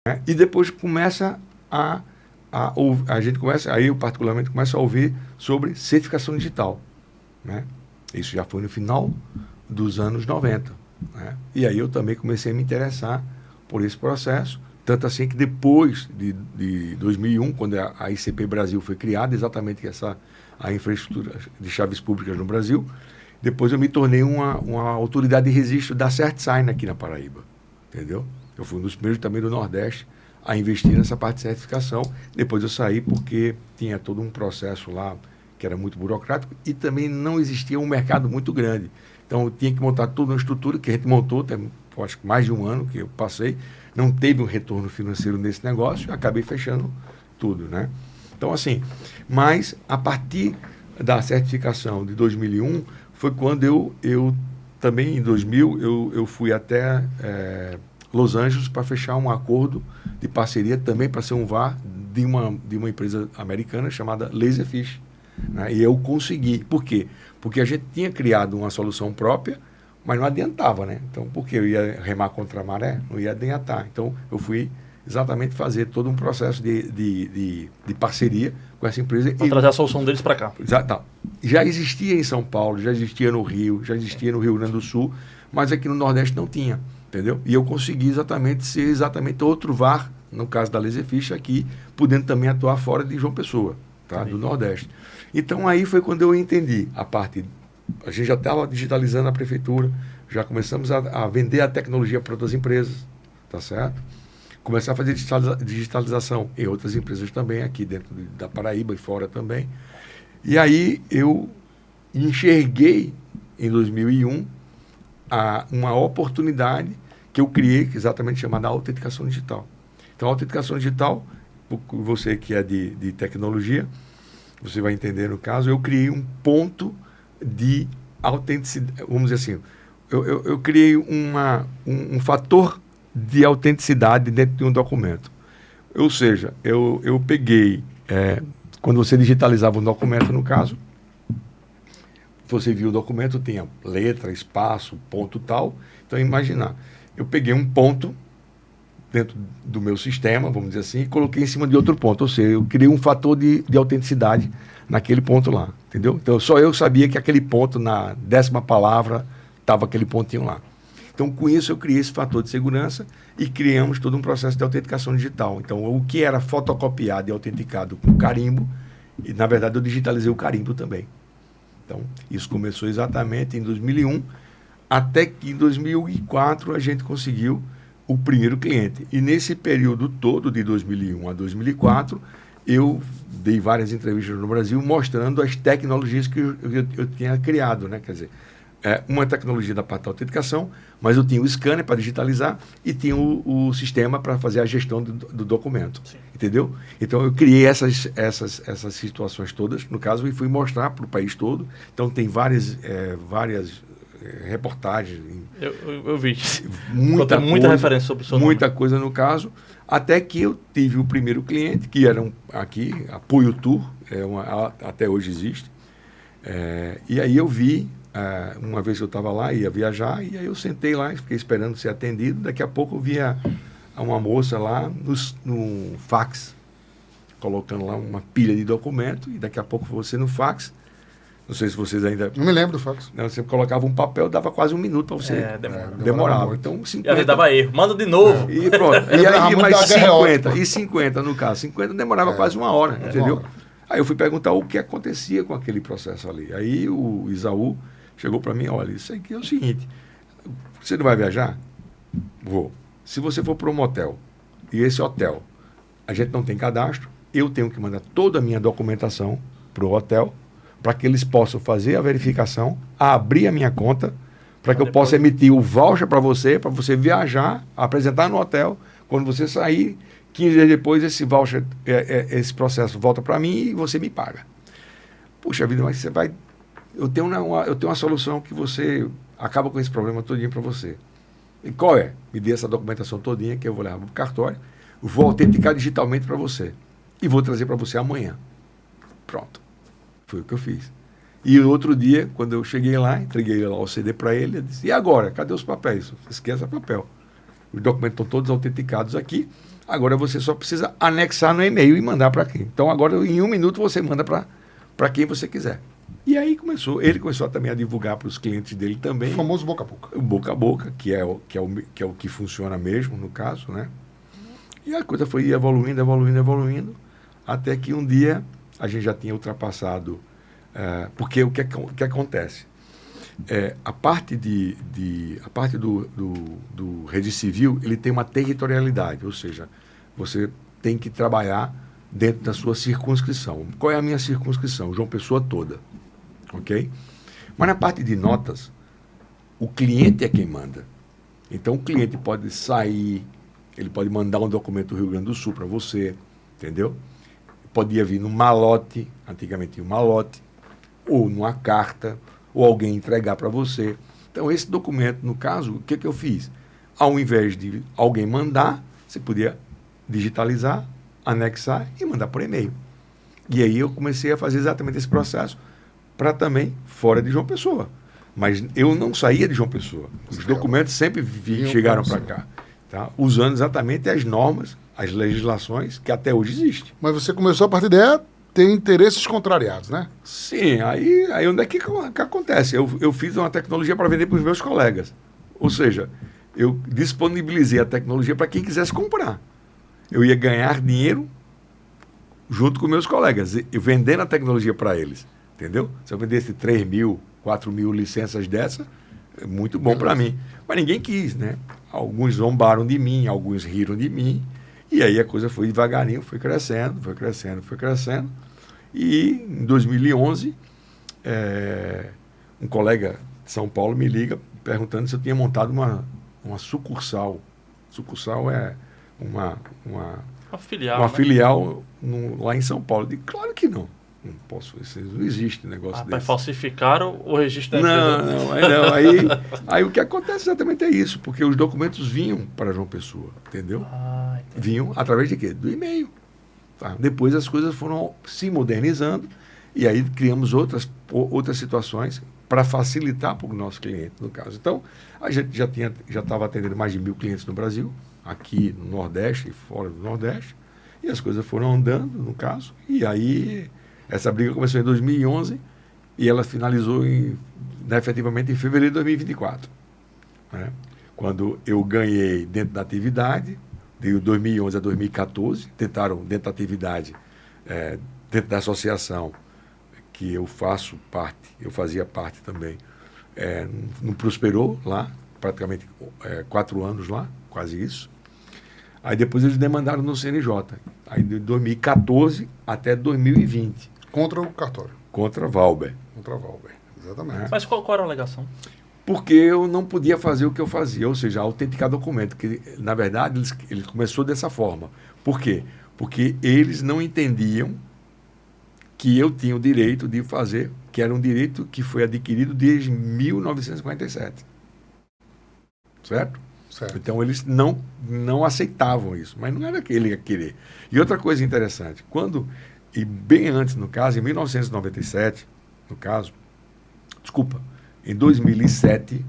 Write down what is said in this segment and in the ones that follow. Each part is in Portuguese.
né? E depois começa a gente começa, aí eu particularmente começo a ouvir sobre certificação digital, né? Isso já foi no final dos anos 90, né? E aí eu também comecei a me interessar por esse processo, tanto assim que depois de 2001, quando a ICP Brasil foi criada, exatamente a infraestrutura de chaves públicas no Brasil, depois eu me tornei uma autoridade de registro da CertSign aqui na Paraíba, entendeu? Eu fui um dos primeiros também do Nordeste a investir nessa parte de certificação. Depois eu saí porque tinha todo um processo lá que era muito burocrático e também não existia um mercado muito grande. Então eu tinha que montar toda uma estrutura que a gente montou, tem, acho que mais de um ano que eu passei, não teve um retorno financeiro nesse negócio, acabei fechando tudo, né? Então assim, mas a partir da certificação de 2001 foi quando eu também em 2000 eu fui até Los Angeles para fechar um acordo de parceria também para ser um VAR de uma empresa americana chamada Laserfish, né? E eu consegui. Por quê? Porque a gente tinha criado uma solução própria, mas não adiantava, né? Então, porque eu ia remar contra a maré, não ia adiantar. Então, eu fui exatamente fazer todo um processo de parceria com essa empresa. Para trazer a solução deles para cá. Já existia em São Paulo, já existia no Rio, já existia no Rio Grande do Sul, mas aqui no Nordeste não tinha, entendeu? E eu consegui ser exatamente outro VAR, no caso da Laserfish aqui, podendo também atuar fora de João Pessoa, tá? Do Nordeste. Então aí foi quando eu entendi a gente já estava digitalizando a prefeitura, já começamos a vender a tecnologia para outras empresas, tá certo? Começar a fazer digitalização em outras empresas também, aqui dentro da Paraíba e fora também. E aí eu enxerguei, em 2001, uma oportunidade que eu criei, exatamente chamada autenticação digital. Então, a autenticação digital, você que é de tecnologia, você vai entender no caso, eu criei um ponto de autenticidade, vamos dizer assim, eu criei um fator de autenticidade dentro de um documento. Ou seja, eu peguei, quando você digitalizava um documento, no caso, você viu o documento, tinha letra, espaço, ponto tal. Então, imaginar, eu peguei um ponto dentro do meu sistema, vamos dizer assim, e coloquei em cima de outro ponto. Ou seja, eu criei um fator de autenticidade naquele ponto lá, entendeu? Então, só eu sabia que aquele ponto, na 10ª palavra, estava aquele pontinho lá. Então, com isso, eu criei esse fator de segurança e criamos todo um processo de autenticação digital. Então, o que era fotocopiado e autenticado com carimbo, e, na verdade, eu digitalizei o carimbo também. Então, isso começou exatamente em 2001, até que em 2004 a gente conseguiu o primeiro cliente. E nesse período todo, de 2001 a 2004, eu dei várias entrevistas no Brasil mostrando as tecnologias que eu tinha criado, né? Quer dizer, uma tecnologia da parte da autenticação, mas eu tinha o scanner para digitalizar e tinha o sistema para fazer a gestão do documento. Sim. Entendeu? Então, eu criei essas situações todas, no caso, e fui mostrar para o país todo. Então, tem várias reportagens. Eu vi. Muita referência sobre o seu muita nome. coisa no caso, até que eu tive o primeiro cliente, que era aqui, a Puyo Tour, até hoje existe. E aí eu vi, uma vez que eu estava lá, ia viajar, e aí eu sentei lá e fiquei esperando ser atendido. Daqui a pouco eu via uma moça lá no fax, colocando lá uma pilha de documento, e daqui a pouco você no fax. Não sei se vocês ainda... Não me lembro do fax. Não, você colocava um papel, dava quase 1 minuto para você. Demorava. Então, 50... E aí dava erro. Manda de novo. E pronto. E aí, mais 50 no caso. 50 demorava quase 1 hora, entendeu? Aí eu fui perguntar o que acontecia com aquele processo ali. Aí o Isaú chegou para mim, olha, isso aqui é o seguinte, você não vai viajar? Vou. Se você for para um motel, e esse hotel, a gente não tem cadastro, eu tenho que mandar toda a minha documentação para o hotel, para que eles possam fazer a verificação, abrir a minha conta, para que eu possa emitir o voucher para você viajar, apresentar no hotel. Quando você sair, 15 dias depois, esse voucher, esse processo volta para mim e você me paga. Puxa vida, mas você vai... Eu tenho uma solução que você acaba com esse problema todinho para você. E qual é? Me dê essa documentação todinha que eu vou levar para o cartório, vou autenticar digitalmente para você e vou trazer para você amanhã. Pronto. Foi o que eu fiz. E outro dia, quando eu cheguei lá, entreguei lá o CD para ele, eu disse, e agora? Cadê os papéis? Esquece o papel. os documentos estão todos autenticados aqui, agora você só precisa anexar no e-mail e mandar para quem. Então agora em 1 minuto você manda para quem você quiser. E aí ele começou também a divulgar para os clientes dele também. O famoso boca a boca. O boca a boca, que é o que funciona mesmo, no caso, né? E a coisa foi evoluindo, até que um dia a gente já tinha ultrapassado, porque o que acontece? A parte do Registro Civil, ele tem uma territorialidade, ou seja, você tem que trabalhar dentro da sua circunscrição. Qual é a minha circunscrição? João Pessoa toda, ok? Mas na parte de notas, o cliente é quem manda. Então, o cliente pode sair, ele pode mandar um documento do Rio Grande do Sul para você, entendeu? Podia vir num malote, antigamente tinha um malote, ou numa carta, ou alguém entregar para você. Então, esse documento, no caso, o que eu fiz? Ao invés de alguém mandar, você podia digitalizar, anexar e mandar por e-mail. E aí eu comecei a fazer exatamente esse processo para também fora de João Pessoa. Mas eu não saía de João Pessoa. Os documentos sempre chegaram para cá, tá? Usando exatamente as normas, as legislações que até hoje existem. Mas você começou a partir daí a ter interesses contrariados, né? Sim, aí onde é que acontece? Eu fiz uma tecnologia para vender para os meus colegas. Ou seja, eu disponibilizei a tecnologia para quem quisesse comprar. Eu ia ganhar dinheiro junto com meus colegas, eu vendendo a tecnologia para eles, entendeu? Se eu vendesse 3.000, 4.000 licenças dessa, é muito bom para mim. Mas ninguém quis, né? Alguns zombaram de mim, alguns riram de mim, e aí a coisa foi devagarinho, foi crescendo. E em 2011, um colega de São Paulo me liga perguntando se eu tinha montado uma sucursal. Sucursal é uma filial, né? filial lá em São Paulo. Eu digo, claro que não. Não posso, não existe negócio desse. Falsificaram o registro da empresa. Não. Aí o que acontece exatamente é isso, porque os documentos vinham para João Pessoa, entendeu? Vinham através de quê? Do e-mail. Tá? Depois as coisas foram se modernizando e aí criamos outras situações para facilitar para o nosso cliente, no caso. Então, a gente já estava atendendo mais de 1.000 clientes no Brasil, aqui no Nordeste e fora do Nordeste, e as coisas foram andando, no caso, e aí essa briga começou em 2011 e ela finalizou efetivamente em fevereiro de 2024. Né? Quando eu ganhei dentro da atividade, de 2011 a 2014, tentaram dentro da atividade, dentro da associação, que eu fazia parte também, não prosperou lá, praticamente 4 anos lá, quase isso. Aí depois eles demandaram no CNJ, aí de 2014 até 2020. Contra o cartório. Contra Valber. Exatamente. Mas qual era a alegação? Porque eu não podia fazer o que eu fazia, ou seja, autenticar documento, que na verdade ele começou dessa forma. Por quê? Porque eles não entendiam que eu tinha o direito de fazer, que era um direito que foi adquirido desde 1947. Certo? Então eles não aceitavam isso, mas não era que ele ia querer. E outra coisa interessante, e bem antes, no caso, em 1997, em 2007,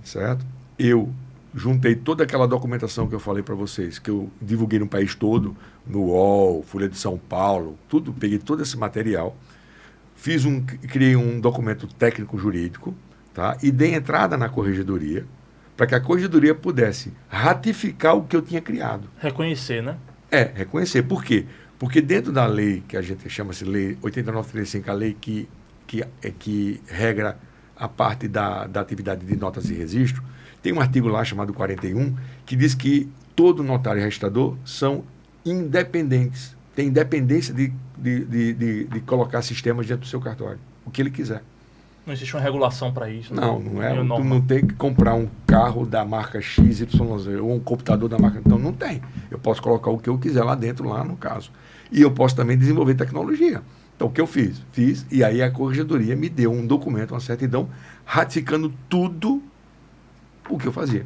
certo? Eu juntei toda aquela documentação que eu falei para vocês, que eu divulguei no país todo, no UOL, Folha de São Paulo, tudo, peguei todo esse material, criei um documento técnico-jurídico, tá? E dei entrada na corregedoria, para que a corregedoria pudesse ratificar o que eu tinha criado. Reconhecer, né? Reconhecer. Por quê? Porque dentro da lei, que a gente chama-se Lei 8935, a lei que regra a parte da atividade de notas e registro, tem um artigo lá chamado 41, que diz que todo notário e registrador são independentes. Tem independência de colocar sistemas dentro do seu cartório, o que ele quiser. Não existe uma regulação para isso? Não é. Tu não tem que comprar um carro da marca XYZ ou um computador da marca... Então, não tem. Eu posso colocar o que eu quiser lá dentro, lá no caso. E eu posso também desenvolver tecnologia. Então, o que eu fiz? E aí a corregedoria me deu um documento, uma certidão, ratificando tudo o que eu fazia.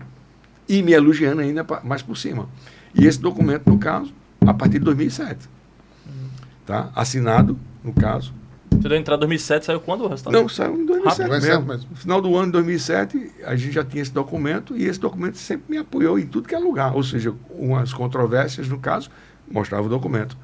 E me elogiando ainda mais por cima. E esse documento, no caso, a partir de 2007. Tá? Assinado, no caso, Você deu entrada em 2007, saiu quando o resultado? Não, saiu em 2007 Rápido, vai mesmo. ser mesmo. No final do ano de 2007, a gente já tinha esse documento e esse documento sempre me apoiou em tudo que é lugar. Ou seja, umas controvérsias, no caso, mostrava o documento.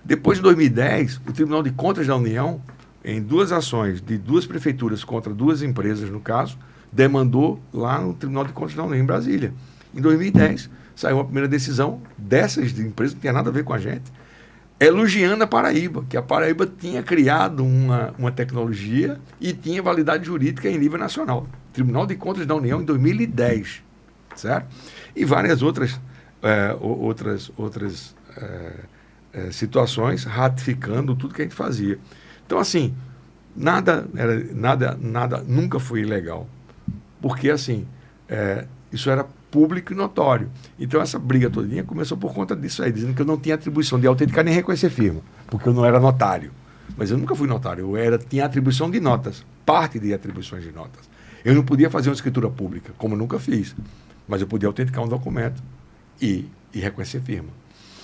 Depois, de 2010, o Tribunal de Contas da União, em 2 ações de 2 prefeituras contra 2 empresas, no caso, demandou lá no Tribunal de Contas da União, em Brasília. Em 2010, saiu uma primeira decisão dessas de empresas, que não tinha nada a ver com a gente, elogiando a Paraíba, que a Paraíba tinha criado uma tecnologia e tinha validade jurídica em nível nacional. Tribunal de Contas da União, em 2010, certo? E várias outras situações ratificando tudo que a gente fazia. Então, assim, nada nunca foi ilegal. Porque, assim, isso era público e notório. Então, essa briga todinha começou por conta disso aí, dizendo que eu não tinha atribuição de autenticar nem reconhecer firma, porque eu não era notário. Mas eu nunca fui notário, tinha atribuição de notas, parte de atribuições de notas. Eu não podia fazer uma escritura pública, como eu nunca fiz, mas eu podia autenticar um documento e reconhecer firma.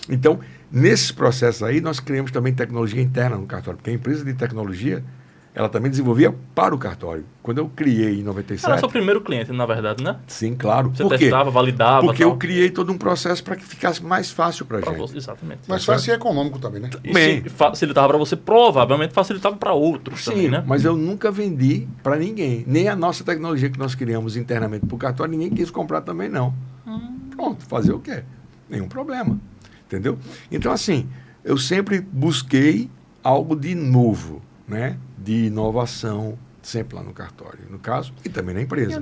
Então, nesses processos aí, nós criamos também tecnologia interna no cartório, porque a empresa de tecnologia, ela também desenvolvia para o cartório. Quando eu criei em 97... Era seu primeiro cliente, na verdade, né? Sim, claro. Você Por quê? testava, validava... Porque tal. eu criei todo um processo para que ficasse mais fácil para a Pra gente. você, exatamente. Mas fácil e econômico também, né? E Bem. se facilitava para você, provavelmente facilitava para outros Sim, também, né? mas eu nunca vendi para ninguém. Nem a nossa tecnologia que nós criamos internamente para o cartório, ninguém quis comprar também, não. Pronto, fazer o quê? Nenhum problema. Entendeu? Então, assim, eu sempre busquei algo de novo, né? De inovação, sempre lá no cartório, no caso, e também na empresa.